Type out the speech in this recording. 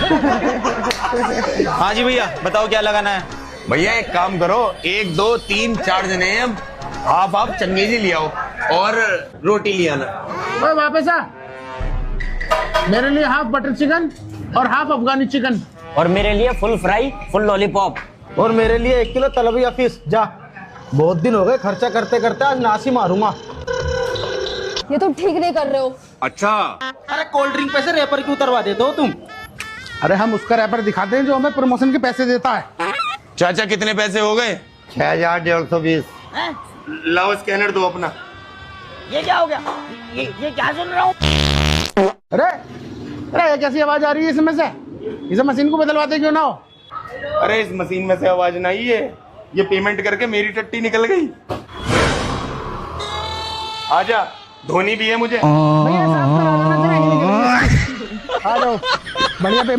हाँ जी भैया, बताओ क्या लगाना है। भैया एक काम करो, 1 2 3 4 जने हैं, हाफ हाफ चंगेजी ले आओ और रोटी ले आना। ओए वापस आ, मेरे लिए हाफ बटर चिकन और हाफ अफगानी चिकन। और मेरे लिए फुल फ्राई फुल लॉलीपॉप। और मेरे लिए 1 किलो तलबी फिश। जा, बहुत दिन हो गए खर्चा करते करते, आज नासी मारूंगा। ये तुम ठीक नहीं कर रहे हो। अच्छा, अरे कोल्ड ड्रिंक पे से रेपर क्यों उतरवा देते हो तुम? अरे हम उसका रैपर दिखाते हैं जो हमें प्रमोशन के पैसे देता है। चाचा कितने पैसे हो गए? 6120। लाओ स्कैनर दो अपना। ये क्या हो गया? ये क्या सुन रहा हूँ? अरे अरे ये कैसी आवाज आ रही है इसमें से? इसे मशीन को बदलवाते क्यों ना हो? अरे इस मशीन में से आवाज नहीं आई है, ये पेमेंट करके मेरी टट्टी निकल गई। आजा, धोनी भी है मुझे। भैया साफ करा देना, जरा ही निकल गई। आ जाओ, बढ़िया पेमेंट।